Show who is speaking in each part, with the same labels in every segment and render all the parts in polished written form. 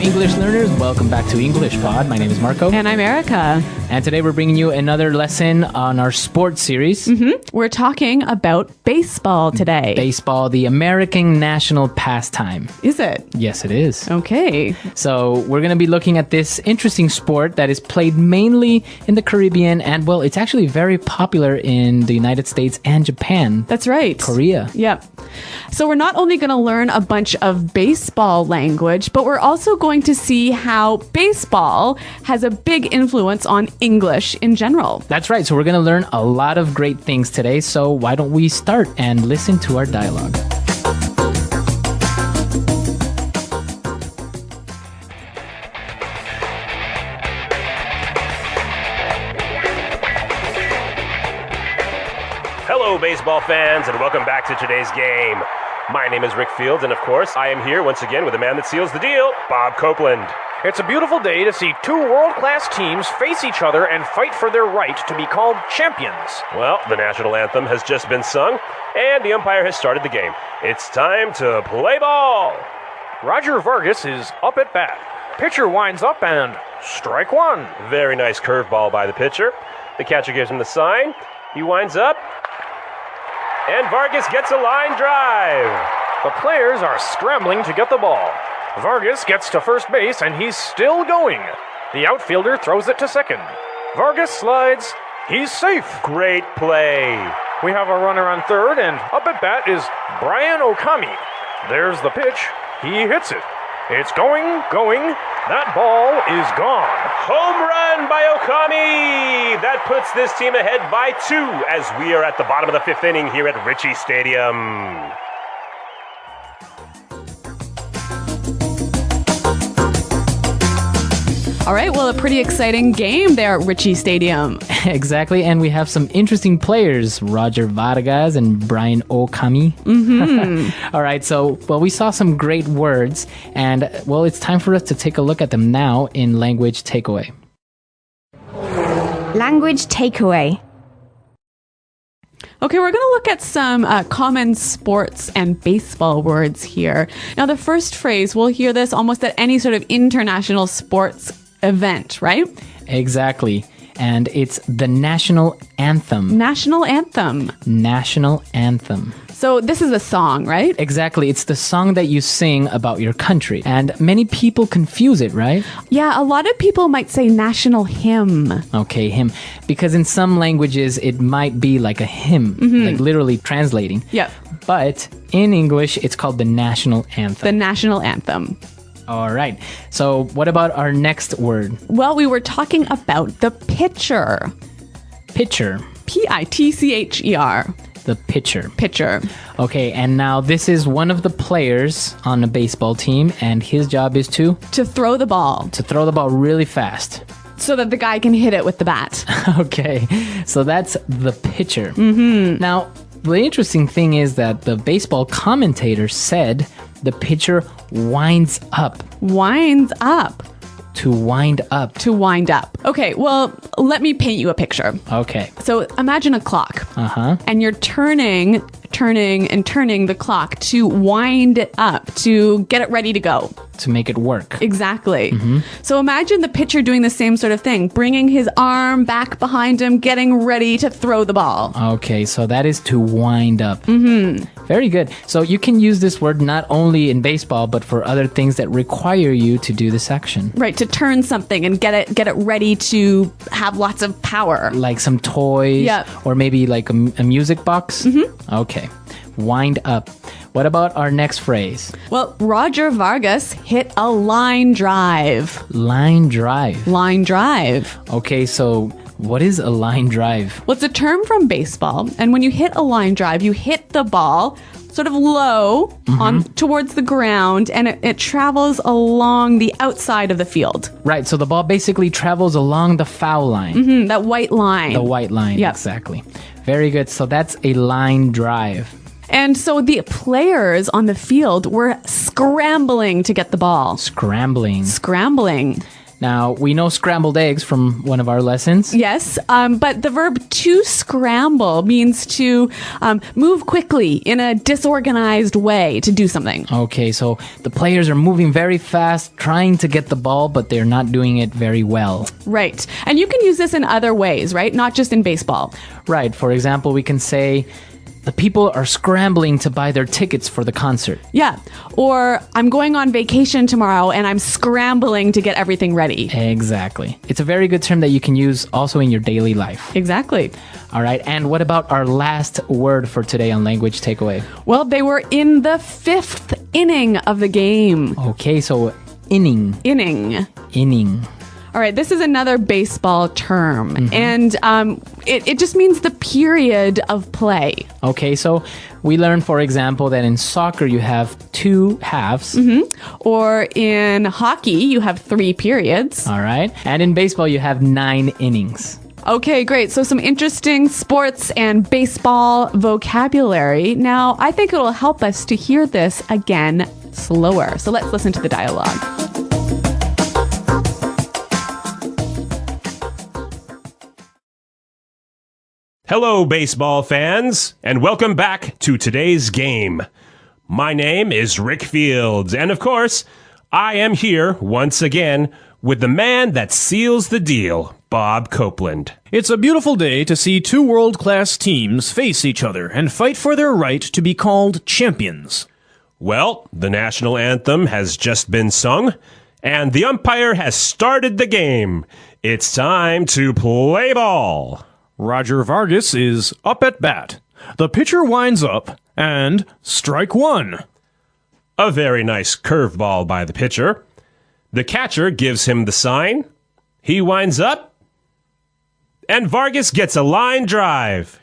Speaker 1: English learners, welcome back to English Pod. My name is Marco.
Speaker 2: And I'm Erica.
Speaker 1: And today we're bringing you another lesson on our sports series.
Speaker 2: We're talking about baseball today.
Speaker 1: Baseball, the American national pastime.
Speaker 2: Is it?
Speaker 1: Yes, it is.
Speaker 2: Okay.
Speaker 1: So we're going to be looking at this interesting sport that is played mainly in the Caribbean and, well, it's actually very popular in the United States and Japan.
Speaker 2: That's right.
Speaker 1: Korea.
Speaker 2: Yep. So we're not only going to learn a bunch of baseball language, but we're also going to see how baseball has a big influence on English in general.
Speaker 1: That's right. So we're going to learn a lot of great things today. So why don't we start and listen to our dialogue?
Speaker 3: Hello, baseball fans, and welcome back to today's game. My name is Rick Fields, and of course, I am here once again with the man that seals the deal, Bob Copeland.
Speaker 4: It's a beautiful day to see two world-class teams face each other and fight for their right to be called champions.
Speaker 3: Well, the national anthem has just been sung, and the umpire has started the game. It's time to play ball.
Speaker 4: Roger Vargas is up at bat. Pitcher winds up and strike one.
Speaker 3: Very nice curveball by the pitcher. The catcher gives him the sign. He winds up, and Vargas gets a line drive.
Speaker 4: The players are scrambling to get the ball. Vargas gets to first base, and he's still going. The outfielder throws it to second. Vargas slides. He's safe.
Speaker 3: Great play.
Speaker 4: We have a runner on third, and up at bat is Brian Okami. There's the pitch. He hits it. It's going. That ball is gone.
Speaker 3: Home run by Okami! That puts this team ahead by 2 as we are at the bottom of the 5th inning here at Ritchie Stadium.
Speaker 2: All right, well, a pretty exciting game there at Ritchie Stadium.
Speaker 1: Exactly, and we have some interesting players, Roger Vargas and Brian Okami. All right, so, well, we saw some great words, and, well, it's time for us to take a look at them now in Language Takeaway.
Speaker 5: Language takeaway.
Speaker 2: Okay, we're going to look at some common sports and baseball words here. Now, the first phrase, we'll hear this almost at any sort of international sports event, right?
Speaker 1: Exactly. And it's the national anthem.
Speaker 2: National anthem.
Speaker 1: National anthem.
Speaker 2: So this is a song, right?
Speaker 1: Exactly. It's the song that you sing about your country. And many people confuse it, right?
Speaker 2: Yeah, a lot of people might say national hymn.
Speaker 1: Okay, hymn. Because in some languages, it might be like a hymn, like literally translating.
Speaker 2: Yep.
Speaker 1: But in English, it's called the national anthem.
Speaker 2: The national anthem.
Speaker 1: All right. So what about our next word?
Speaker 2: Well, we were talking about the pitcher.
Speaker 1: Pitcher.
Speaker 2: Pitcher.
Speaker 1: The pitcher.
Speaker 2: Pitcher.
Speaker 1: Okay, and now this is one of the players on a baseball team, and his job is to
Speaker 2: throw the ball.
Speaker 1: To throw the ball really fast.
Speaker 2: So that the guy can hit it with the bat.
Speaker 1: Okay, so that's the pitcher. Now, the interesting thing is that the baseball commentator said the pitcher winds up.
Speaker 2: Winds up.
Speaker 1: To wind up.
Speaker 2: To wind up. Okay, well, let me paint you a picture.
Speaker 1: Okay.
Speaker 2: So imagine a clock. And you're turning the clock to wind it up, to get it ready to go.
Speaker 1: To make it work.
Speaker 2: Exactly. So imagine the pitcher doing the same sort of thing, bringing his arm back behind him, getting ready to throw the ball.
Speaker 1: Okay, so that is to wind up. Very good. So you can use this word not only in baseball, but for other things that require you to do this action.
Speaker 2: Right, to turn something and get it ready to have lots of power.
Speaker 1: Like some toys.
Speaker 2: Yep.
Speaker 1: Or maybe like a music box. Okay. Wind up. What about our next phrase?
Speaker 2: Well, Roger Vargas hit a line drive.
Speaker 1: Line drive.
Speaker 2: Line drive.
Speaker 1: Okay, so what is a line drive?
Speaker 2: Well, it's a term from baseball. And when you hit a line drive, you hit the ball sort of low on towards the ground, and it travels along the outside of the field.
Speaker 1: Right, so the ball basically travels along the foul line.
Speaker 2: That white line.
Speaker 1: The white line,
Speaker 2: Yep.
Speaker 1: Exactly. Very good. So that's a line drive.
Speaker 2: And so the players on the field were scrambling to get the ball.
Speaker 1: Scrambling.
Speaker 2: Scrambling.
Speaker 1: Now, we know scrambled eggs from one of our lessons.
Speaker 2: Yes, but the verb to scramble means to move quickly in a disorganized way to do something.
Speaker 1: Okay, so the players are moving very fast, trying to get the ball, but they're not doing it very well.
Speaker 2: Right. And you can use this in other ways, right? Not just in baseball.
Speaker 1: Right. For example, we can say, the people are scrambling to buy their tickets for the concert.
Speaker 2: Yeah. Or I'm going on vacation tomorrow and I'm scrambling to get everything ready.
Speaker 1: Exactly. It's a very good term that you can use also in your daily life.
Speaker 2: Exactly.
Speaker 1: All right. And what about our last word for today on Language Takeaway?
Speaker 2: Well, they were in the 5th inning of the game.
Speaker 1: Okay, so inning.
Speaker 2: Inning. All right, this is another baseball term, and it just means the period of play.
Speaker 1: Okay, so we learned, for example, that in soccer you have 2 halves.
Speaker 2: Or in hockey, you have 3 periods.
Speaker 1: All right, and in baseball you have 9 innings.
Speaker 2: Okay, great. So some interesting sports and baseball vocabulary. Now, I think it'll help us to hear this again slower. So let's listen to the dialogue.
Speaker 3: Hello, baseball fans, and welcome back to today's game. My name is Rick Fields, and of course, I am here once again with the man that seals the deal, Bob Copeland.
Speaker 5: It's a beautiful day to see 2 world-class teams face each other and fight for their right to be called champions.
Speaker 3: Well, the national anthem has just been sung, and the umpire has started the game. It's time to play ball.
Speaker 5: Roger Vargas is up at bat. The pitcher winds up, and strike 1.
Speaker 3: A very nice curveball by the pitcher. The catcher gives him the sign. He winds up, and Vargas gets a line drive.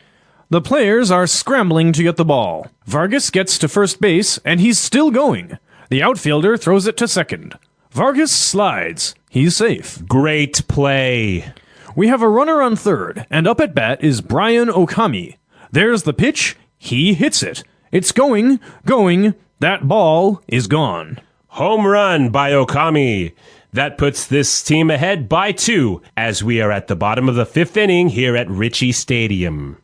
Speaker 5: The players are scrambling to get the ball. Vargas gets to first base, and he's still going. The outfielder throws it to second. Vargas slides. He's safe.
Speaker 3: Great play.
Speaker 5: We have a runner on third, and up at bat is Brian Okami. There's the pitch. He hits it. It's going. That ball is gone.
Speaker 3: Home run by Okami. That puts this team ahead by 2 as we are at the bottom of the 5th inning here at Ritchie Stadium.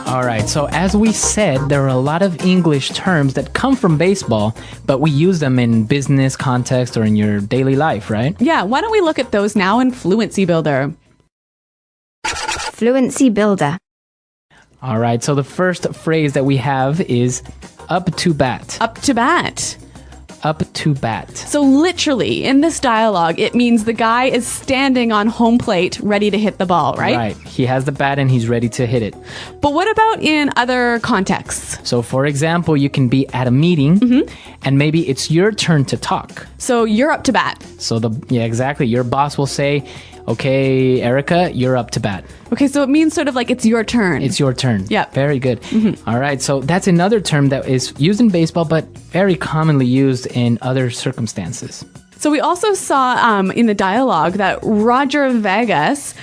Speaker 1: All right, so as we said, there are a lot of English terms that come from baseball, but we use them in business context or in your daily life, right?
Speaker 2: Yeah, why don't we look at those now in Fluency Builder?
Speaker 6: Fluency Builder.
Speaker 1: All right, so the first phrase that we have is up to bat.
Speaker 2: Up to bat.
Speaker 1: Up to bat.
Speaker 2: So literally, in this dialogue, it means the guy is standing on home plate ready to hit the ball, right?
Speaker 1: Right. He has the bat and he's ready to hit it.
Speaker 2: But what about in other contexts?
Speaker 1: So, for example, you can be at a meeting and maybe it's your turn to talk.
Speaker 2: So you're up to bat.
Speaker 1: So, exactly. Your boss will say, okay, Erica, you're up to bat.
Speaker 2: Okay, so it means sort of like it's your turn.
Speaker 1: It's your turn.
Speaker 2: Yeah.
Speaker 1: Very good. All right, so that's another term that is used in baseball, but very commonly used in other circumstances.
Speaker 2: So we also saw in the dialogue that Roger Vegas,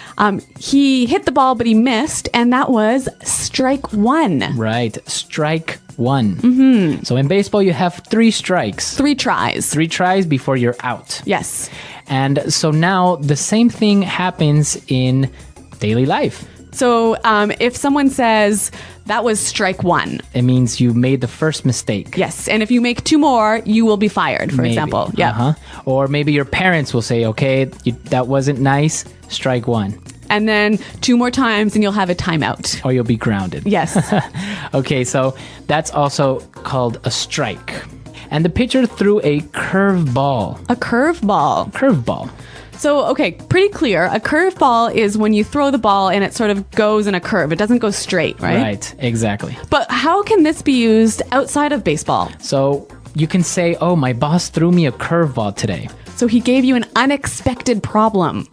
Speaker 2: he hit the ball, but he missed, and that was strike 1.
Speaker 1: Right, strike 1. So in baseball, you have 3 strikes.
Speaker 2: 3 tries.
Speaker 1: 3 tries before you're out.
Speaker 2: Yes.
Speaker 1: And so now the same thing happens in daily life.
Speaker 2: So if someone says, that was strike 1.
Speaker 1: It means you made the first mistake.
Speaker 2: Yes, and if you make 2 more, you will be fired, for example. Yeah.
Speaker 1: Or maybe your parents will say, okay, that wasn't nice, strike 1.
Speaker 2: And then 2 more times and you'll have a timeout.
Speaker 1: Or you'll be grounded.
Speaker 2: Yes.
Speaker 1: Okay, so that's also called a strike. And the pitcher threw a curveball.
Speaker 2: A curveball.
Speaker 1: Curveball.
Speaker 2: So, okay, pretty clear. A curveball is when you throw the ball and it sort of goes in a curve. It doesn't go straight, right?
Speaker 1: Right, exactly.
Speaker 2: But how can this be used outside of baseball?
Speaker 1: So you can say, oh, my boss threw me a curveball today.
Speaker 2: So he gave you an unexpected problem.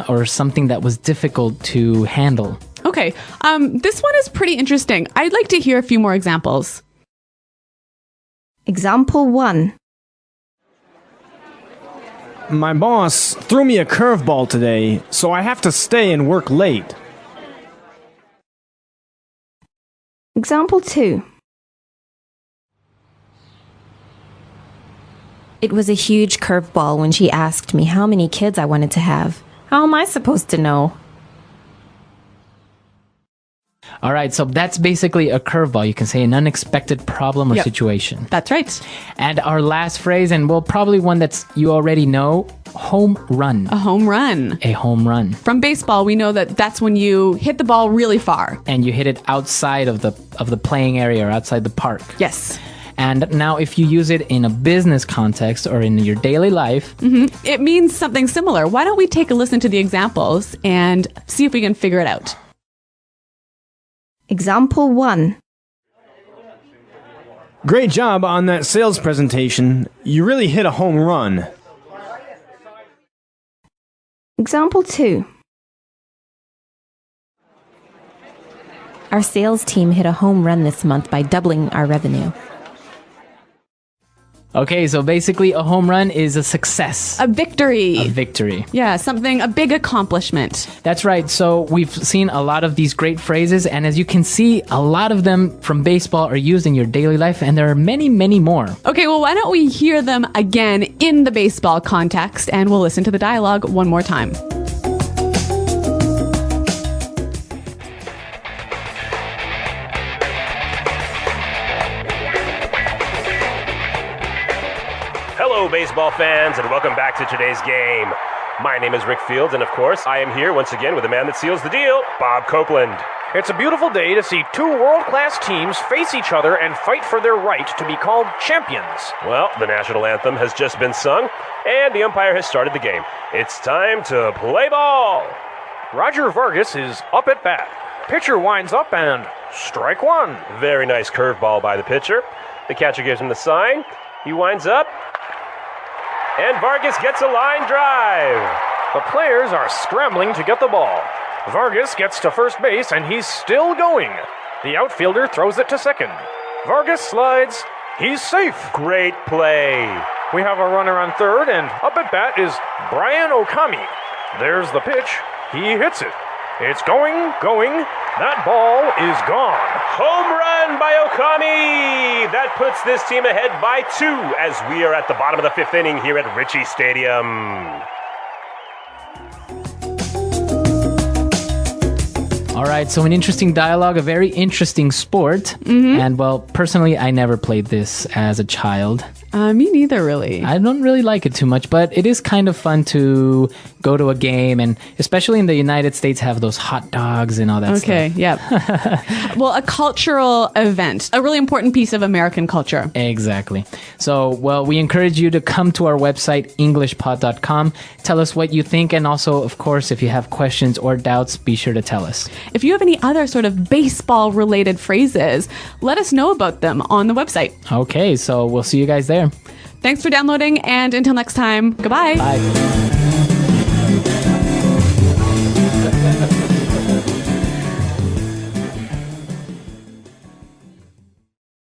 Speaker 1: Or something that was difficult to handle.
Speaker 2: Okay, this one is pretty interesting. I'd like to hear a few more examples.
Speaker 6: Example 1.
Speaker 5: My boss threw me a curveball today, so I have to stay and work late.
Speaker 6: Example 2. It was a huge curveball when she asked me how many kids I wanted to have. How am I supposed to know?
Speaker 1: All right, so that's basically a curveball. You can say an unexpected problem or
Speaker 2: Yep.
Speaker 1: situation.
Speaker 2: That's right.
Speaker 1: And our last phrase, and well, probably one that's you already know, home run.
Speaker 2: A home run.
Speaker 1: A home run.
Speaker 2: From baseball, we know that that's when you hit the ball really far.
Speaker 1: And you hit it outside of the playing area or outside the park.
Speaker 2: Yes.
Speaker 1: And now if you use it in a business context or in your daily life,
Speaker 2: It means something similar. Why don't we take a listen to the examples and see if we can figure it out?
Speaker 6: Example 1.
Speaker 5: Great job on that sales presentation. You really hit a home run.
Speaker 6: Example 2. Our sales team hit a home run this month by doubling our revenue.
Speaker 1: okay, so basically a home run is a success.
Speaker 2: A victory.
Speaker 1: A victory.
Speaker 2: Yeah, something, a big accomplishment.
Speaker 1: That's right. So we've seen a lot of these great phrases, and as you can see, a lot of them from baseball are used in your daily life, and there are many, many more.
Speaker 2: Okay, well, why don't we hear them again in the baseball context, and we'll listen to the dialogue one more time.
Speaker 3: Hello, baseball fans, and welcome back to today's game. My name is Rick Fields, and of course, I am here once again with the man that seals the deal, Bob Copeland.
Speaker 4: It's a beautiful day to see two world-class teams face each other and fight for their right to be called champions.
Speaker 3: Well, the national anthem has just been sung, and the umpire has started the game. It's time to play ball.
Speaker 4: Roger Vargas is up at bat. Pitcher winds up and strike one.
Speaker 3: Very nice curveball by the pitcher. The catcher gives him the sign. He winds up, and Vargas gets a line drive.
Speaker 4: The players are scrambling to get the ball. Vargas gets to first base and he's still going. The outfielder throws it to second. Vargas slides. He's safe.
Speaker 3: Great play.
Speaker 4: We have a runner on third, and up at bat is Brian Okami. There's the pitch. He hits it. It's going. That ball is gone.
Speaker 3: Home run by Okami. That puts this team ahead by 2 as we are at the bottom of the 5th inning here at Ritchie Stadium.
Speaker 1: All right, so an interesting dialogue, a very interesting sport. And well, personally, I never played this as a child.
Speaker 2: Me neither, really.
Speaker 1: I don't really like it too much, but it is kind of fun to go to a game, and especially in the United States, have those hot dogs and all that stuff.
Speaker 2: Okay, yep. Well, a cultural event, a really important piece of American culture.
Speaker 1: Exactly. So, well, we encourage you to come to our website, englishpod.com. Tell us what you think, and also, of course, if you have questions or doubts, be sure to tell us.
Speaker 2: If you have any other sort of baseball-related phrases, let us know about them on the website.
Speaker 1: Okay, so we'll see you guys there.
Speaker 2: Thanks for downloading, and until next time, goodbye.
Speaker 1: Bye.